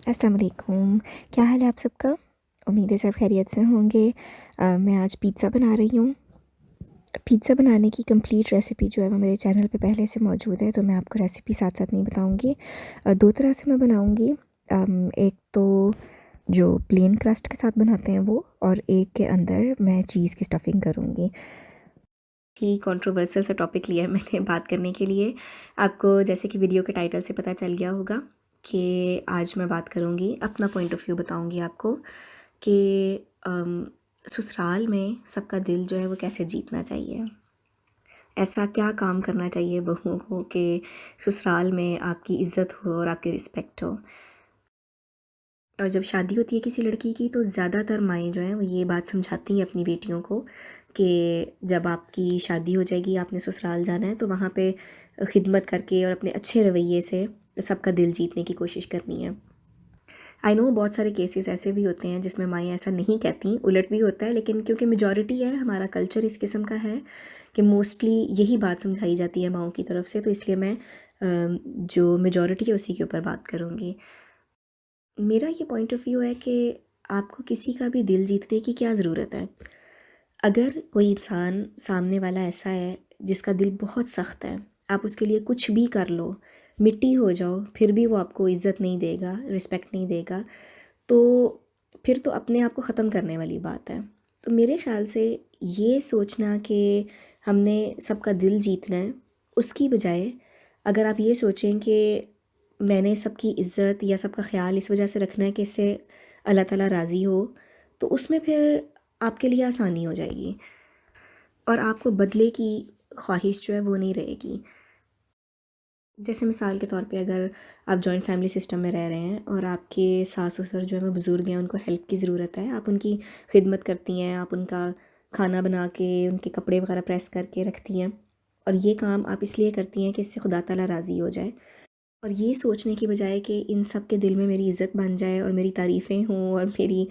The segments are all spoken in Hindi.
अस्सलाम वालेकुम। क्या हाल है आप सबका? उम्मीद है सब खैरियत से होंगे। मैं आज पिज़्ज़ा बना रही हूँ। पिज़्ज़ा बनाने की कंप्लीट रेसिपी जो है वो मेरे चैनल पे पहले से मौजूद है, तो मैं आपको रेसिपी साथ-साथ नहीं बताऊँगी। 2 तरह से मैं बनाऊँगी। एक तो जो प्लेन क्रस्ट के साथ बनाते हैं वो, और एक के अंदर मैं चीज़ की स्टफ़िंग करूँगी। ही कंट्रोवर्शियल सा टॉपिक लिया है मैंने बात करने के लिए। आपको जैसे कि वीडियो के टाइटल से पता चल गया होगा कि आज मैं बात करूँगी, अपना पॉइंट ऑफ व्यू बताऊँगी आपको कि ससुराल में सबका दिल जो है वो कैसे जीतना चाहिए। ऐसा क्या काम करना चाहिए बहुओं को कि ससुराल में आपकी इज़्ज़त हो और आपकी रिस्पेक्ट हो। और जब शादी होती है किसी लड़की की तो ज़्यादातर माएँ जो हैं वो ये बात समझाती हैं अपनी बेटियों को कि जब आपकी शादी हो जाएगी, आपने ससुराल जाना है, तो वहाँ पे खिदमत करके और अपने अच्छे रवैये से सबका दिल जीतने की कोशिश करनी है। आई नो बहुत सारे केसेस ऐसे भी होते हैं जिसमें माएँ ऐसा नहीं कहती, उलट भी होता है, लेकिन क्योंकि मेजॉरिटी है, हमारा कल्चर इस किस्म का है कि मोस्टली यही बात समझाई जाती है माँओं की तरफ से, तो इसलिए मैं जो मेजॉरिटी है उसी के ऊपर बात करूँगी। मेरा ये पॉइंट ऑफ व्यू है कि आपको किसी का भी दिल जीतने की क्या ज़रूरत है। अगर कोई इंसान सामने वाला ऐसा है जिसका दिल बहुत सख्त है, आप उसके लिए कुछ भी कर लो, मिट्टी हो जाओ, फिर भी वो आपको इज़्ज़त नहीं देगा, रिस्पेक्ट नहीं देगा, तो फिर तो अपने आप को ख़त्म करने वाली बात है। तो मेरे ख़्याल से ये सोचना कि हमने सबका दिल जीतना है, उसकी बजाय अगर आप ये सोचें कि मैंने सबकी इज़्ज़त या सबका ख़्याल इस वजह से रखना है कि इससे अल्लाह ताला राज़ी हो, तो उसमें फिर आपके लिए आसानी हो जाएगी और आपको बदले की ख्वाहिश जो है वो नहीं रहेगी। जैसे मिसाल के तौर पे अगर आप जॉइंट फैमिली सिस्टम में रह रहे हैं और आपके सास-ससुर जो है वो बुज़ुर्ग हैं, उनको हेल्प की ज़रूरत है, आप उनकी खिदमत करती हैं, आप उनका खाना बना के, उनके कपड़े वगैरह प्रेस करके रखती हैं, और ये काम आप इसलिए करती हैं कि इससे खुदा ताला राज़ी हो जाए। और ये सोचने की बजाय कि इन सब के दिल में मेरी इज़्ज़त बन जाए और मेरी तारीफ़ें हों और मेरी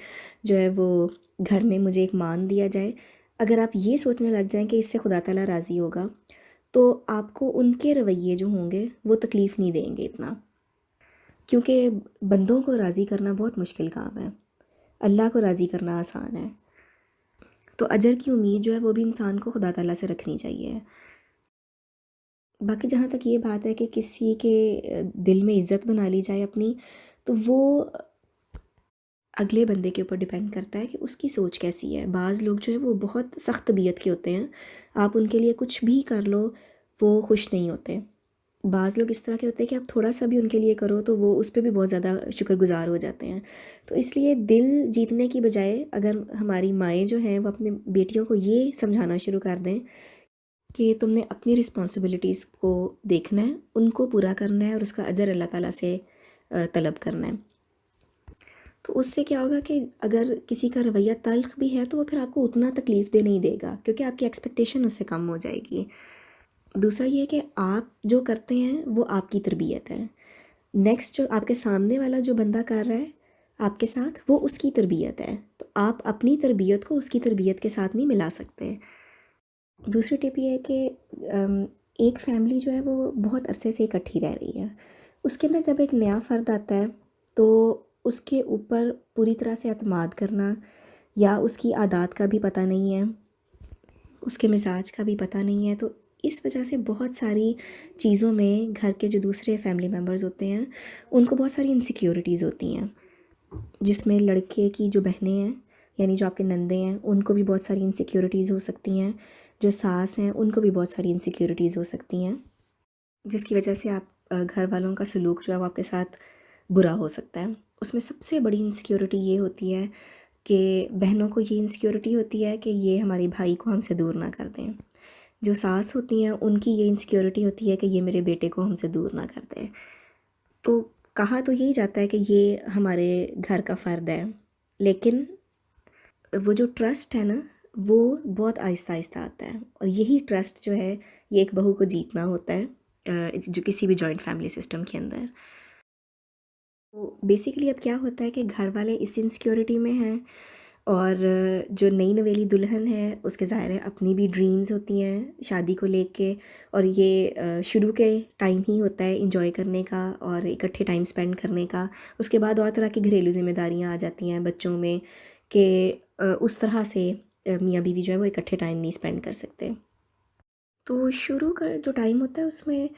जो है वो घर में मुझे एक मान दिया जाए, अगर आप ये सोचने लग जाएं कि इससे खुदा ताला राज़ी होगा, तो आपको उनके रवैये जो होंगे वो तकलीफ़ नहीं देंगे इतना, क्योंकि बंदों को राज़ी करना बहुत मुश्किल काम है, अल्लाह को राज़ी करना आसान है। तो अजर की उम्मीद जो है वो भी इंसान को खुदा ताला से रखनी चाहिए। बाकी जहाँ तक ये बात है कि किसी के दिल में इज़्ज़त बना ली जाए अपनी, तो वो अगले बंदे के ऊपर डिपेंड करता है कि उसकी सोच कैसी है। बाज़ लोग जो हैं वो बहुत सख्त तबीयत के होते हैं, आप उनके लिए कुछ भी कर लो, वो खुश नहीं होते। बाज़ लोग इस तरह के होते हैं कि आप थोड़ा-सा भी उनके लिए करो तो वो उस पे भी बहुत ज़्यादा शुक्रगुज़ार हो जाते हैं। तो इसलिए दिल जीतने की बजाय अगर हमारी माएँ जो हैं वो अपनी बेटियों को ये समझाना शुरू कर दें कि तुमने अपनी रिस्पॉन्सिबिलिटीज़ को देखना है, उनको पूरा करना है और उसका अजर अल्लाह ताला से तलब करना है। तो उससे क्या होगा कि अगर किसी का रवैया तल्ख़ भी है तो वो फिर आपको उतना तकलीफ़ दे नहीं देगा, क्योंकि आपकी एक्सपेक्टेशन उससे कम हो जाएगी। दूसरा ये है कि आप जो करते हैं वो आपकी तरबियत है। नेक्स्ट जो आपके सामने वाला जो बंदा कर रहा है आपके साथ, वो उसकी तरबियत है। तो आप अपनी तरबियत को उसकी तरबियत के साथ नहीं मिला सकते। दूसरी टिप ये है कि एक फैमिली जो है वो बहुत अरसे से इकट्ठी रह रही है। उसके अंदर जब एक नया फ़र्द आता है तो उसके ऊपर पूरी तरह से एतमाद करना या उसकी आदत का भी पता नहीं है, उसके मिज़ाज का भी पता नहीं है, तो इस वजह से बहुत सारी चीज़ों में घर के जो दूसरे फैमिली मेम्बर्स होते हैं उनको बहुत सारी इनसिक्योरिटीज़ होती हैं, जिसमें लड़के की जो बहनें हैं, यानी जो आपके नंदे हैं, उनको भी बहुत सारी इनसिक्योरिटीज़ हो सकती हैं, जो सास हैं उनको भी बहुत सारी इनसिक्योरिटीज़ हो सकती हैं, जिसकी वजह से आप घर वालों का सलूक जो है वो आपके साथ बुरा हो सकता है। उसमें सबसे बड़ी इनसिक्योरिटी ये होती है कि बहनों को ये इनसिक्योरिटी होती है कि ये हमारे भाई को हमसे दूर ना कर दें। जो सास होती हैं उनकी ये इनसिक्योरिटी होती है कि ये मेरे बेटे को हमसे दूर ना कर दें। तो कहा तो यही जाता है कि ये हमारे घर का फ़र्द है, लेकिन वो जो ट्रस्ट है ना, वो बहुत आहिस्ता-आहिस्ता आता है, और यही ट्रस्ट जो है ये एक बहू को जीतना होता है जो किसी भी जॉइंट फैमिली सिस्टम के अंदर। तो बेसिकली अब क्या होता है कि घर वाले इस इनसिक्योरिटी में हैं, और जो नई नवेली दुल्हन है उसके ज़ाहिर है अपनी भी ड्रीम्स होती हैं शादी को लेके, और ये शुरू के टाइम ही होता है इंजॉय करने का और इकट्ठे टाइम स्पेंड करने का। उसके बाद और तरह की घरेलू ज़िम्मेदारियाँ आ जाती हैं बच्चों में कि उस तरह से मियाँ बीवी जो है वो इकट्ठे टाइम नहीं स्पेंड कर सकते। तो शुरू का जो टाइम होता है उसमें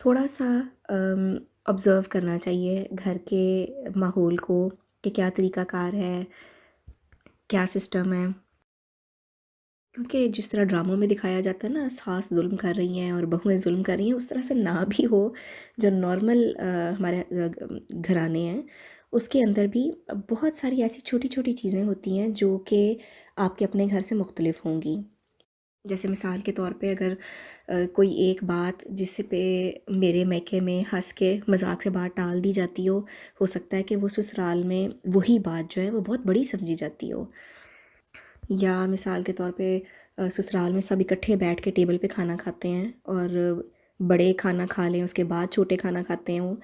थोड़ा सा ऑब्ज़र्व करना चाहिए घर के माहौल को कि क्या तरीक़ाकार है, क्या सिस्टम है। क्योंकि जिस तरह ड्रामों में दिखाया जाता है ना, सास जुल्म कर रही हैं और बहुएं जुल्म कर रही हैं, उस तरह से ना भी हो। जो नॉर्मल हमारे घराने हैं उसके अंदर भी बहुत सारी ऐसी छोटी छोटी चीज़ें होती हैं जो कि आपके अपने घर से मुख्तलिफ होंगी। जैसे मिसाल के तौर पे अगर कोई एक बात जिस पे मेरे मैके में हंस के मजाक से बात टाल दी जाती हो सकता है कि वो ससुराल में वही बात जो है वो बहुत बड़ी समझी जाती हो। या मिसाल के तौर पे ससुराल में सब इकट्ठे बैठ के टेबल पे खाना खाते हैं और बड़े खाना खा लें उसके बाद छोटे खाना खाते हों,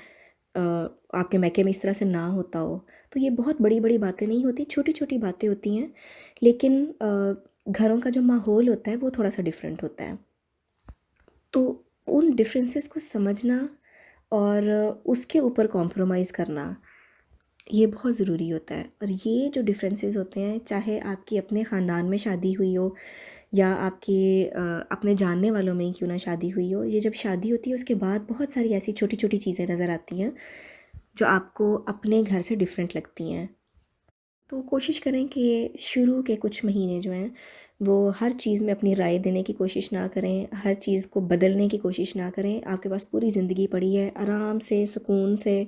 आपके मैके में इस तरह से ना होता हो। तो ये बहुत बड़ी बड़ी बातें नहीं होती, छोटी छोटी बातें होती हैं, लेकिन घरों का जो माहौल होता है वो थोड़ा सा डिफरेंट होता है। तो उन डिफरेंसेस को समझना और उसके ऊपर कॉम्प्रोमाइज़ करना ये बहुत ज़रूरी होता है। और ये जो डिफरेंसेस होते हैं, चाहे आपकी अपने ख़ानदान में शादी हुई हो या आपके अपने जानने वालों में ही क्यों ना शादी हुई हो, ये जब शादी होती है उसके बाद बहुत सारी ऐसी छोटी छोटी चीज़ें नज़र आती हैं जो आपको अपने घर से डिफरेंट लगती हैं। तो कोशिश करें कि शुरू के कुछ महीने जो हैं वो हर चीज़ में अपनी राय देने की कोशिश ना करें, हर चीज़ को बदलने की कोशिश ना करें। आपके पास पूरी ज़िंदगी पड़ी है, आराम से सुकून से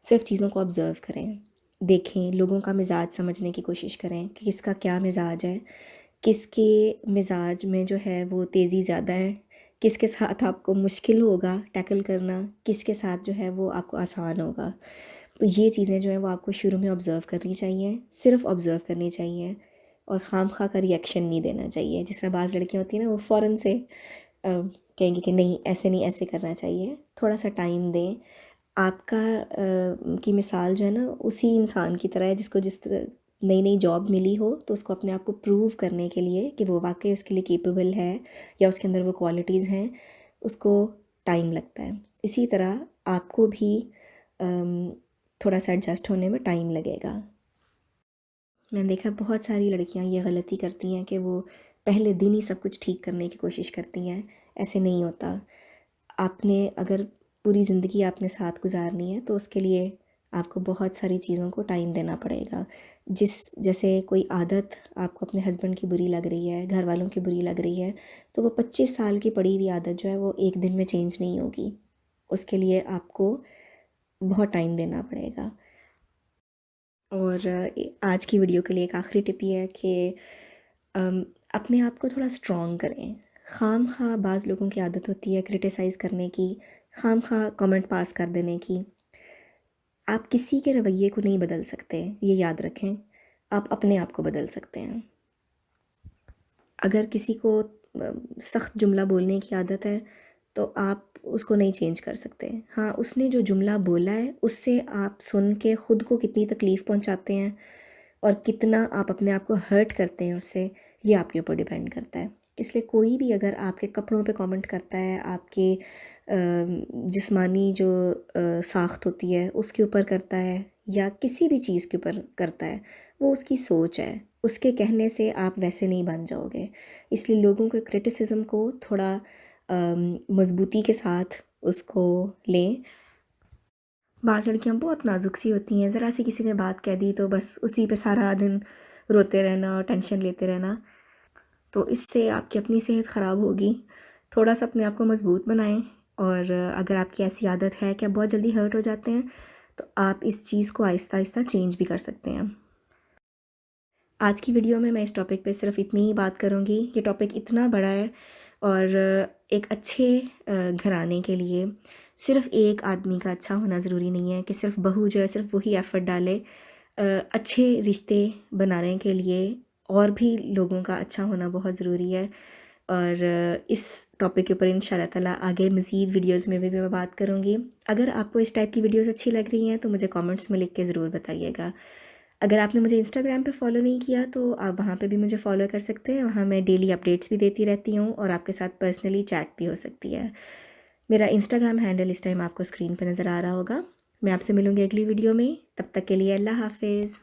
सिर्फ चीज़ों को ऑब्ज़र्व करें, देखें, लोगों का मिजाज समझने की कोशिश करें कि किसका क्या मिजाज है, किसके मिजाज में जो है वो तेज़ी ज़्यादा है, किसके साथ आपको मुश्किल होगा टैकल करना, किसके साथ जो है वो आपको आसान होगा। तो ये चीज़ें जो हैं वो आपको शुरू में ऑब्ज़र्व करनी चाहिए, सिर्फ ऑब्ज़र्व करनी चाहिए और खामखा का रिएक्शन नहीं देना चाहिए। जिस तरह बाज़ लड़कियाँ होती हैं ना, वो फ़ौरन से कहेंगी कि नहीं ऐसे नहीं, ऐसे करना चाहिए। थोड़ा सा टाइम दें। आपका की मिसाल जो है ना उसी इंसान की तरह है जिसको जिस तरह नई नई जॉब मिली हो तो उसको अपने आप को प्रूव करने के लिए कि वो वाकई उसके लिए केपेबल है या उसके अंदर वो क्वालिटीज़ हैं, उसको टाइम लगता है। इसी तरह आपको भी अम, थोड़ा सा एडजस्ट होने में टाइम लगेगा। मैंने देखा बहुत सारी लड़कियां ये गलती करती हैं कि वो पहले दिन ही सब कुछ ठीक करने की कोशिश करती हैं। ऐसे नहीं होता। आपने अगर पूरी ज़िंदगी आपने साथ गुजारनी है तो उसके लिए आपको बहुत सारी चीज़ों को टाइम देना पड़ेगा। जिस जैसे कोई आदत आपको अपने हस्बैंड की बुरी लग रही है, घर वालों की बुरी लग रही है, तो वो 25 साल की पड़ी हुई आदत जो है वो एक दिन में चेंज नहीं होगी। उसके लिए आपको बहुत टाइम देना पड़ेगा। और आज की वीडियो के लिए एक आखिरी टिप ये है कि अपने आप को थोड़ा स्ट्रॉन्ग करें। खाम-खा बाज़ लोगों की आदत होती है क्रिटिसाइज़ करने की, खाम-खा कमेंट पास कर देने की। आप किसी के रवैये को नहीं बदल सकते, ये याद रखें। आप अपने आप को बदल सकते हैं। अगर किसी को सख्त जुमला बोलने की आदत है तो आप उसको नहीं चेंज कर सकते। हाँ, उसने जो जुमला बोला है उससे आप सुन के ख़ुद को कितनी तकलीफ़ पहुंचाते हैं और कितना आप अपने आप को हर्ट करते हैं उससे, ये आपके ऊपर डिपेंड करता है। इसलिए कोई भी अगर आपके कपड़ों पे कमेंट करता है, आपके जिस्मानी जो साख्त होती है उसके ऊपर करता है या किसी भी चीज़ के ऊपर करता है, वो उसकी सोच है। उसके कहने से आप वैसे नहीं बन जाओगे। इसलिए लोगों के क्रिटिसिज्म को थोड़ा मज़बूती के साथ उसको लें। बाज़ लड़कियाँ बहुत नाज़ुक सी होती हैं, ज़रा सी किसी ने बात कह दी तो बस उसी पे सारा दिन रोते रहना और टेंशन लेते रहना। तो इससे आपकी अपनी सेहत ख़राब होगी। थोड़ा सा अपने आप को मज़बूत बनाएं। और अगर आपकी ऐसी आदत है कि आप बहुत जल्दी हर्ट हो जाते हैं तो आप इस चीज़ को आहिस्ता आहिस्ता चेंज भी कर सकते हैं। आज की वीडियो में मैं इस टॉपिक पे सिर्फ इतनी ही बात करूँगी। ये टॉपिक इतना बड़ा है और एक अच्छे घराने के लिए सिर्फ एक आदमी का अच्छा होना ज़रूरी नहीं है कि सिर्फ बहू जो है सिर्फ वही एफ़र्ट डाले। अच्छे रिश्ते बनाने के लिए और भी लोगों का अच्छा होना बहुत ज़रूरी है। और इस टॉपिक के ऊपर इंशाल्लाह ताला आगे मज़ीद वीडियोज़ में भी मैं बात करूँगी। अगर आपको इस टाइप की वीडियोज़ अच्छी लग रही हैं तो मुझे कमेंट्स में लिख के ज़रूर बताइएगा। अगर आपने मुझे इंस्टाग्राम पे फॉलो नहीं किया तो आप वहाँ पे भी मुझे फॉलो कर सकते हैं। वहाँ मैं डेली अपडेट्स भी देती रहती हूँ और आपके साथ पर्सनली चैट भी हो सकती है। मेरा इंस्टाग्राम हैंडल इस टाइम आपको स्क्रीन पे नज़र आ रहा होगा। मैं आपसे मिलूँगी अगली वीडियो में, तब तक के लिए अल्लाह हाफ़िज़।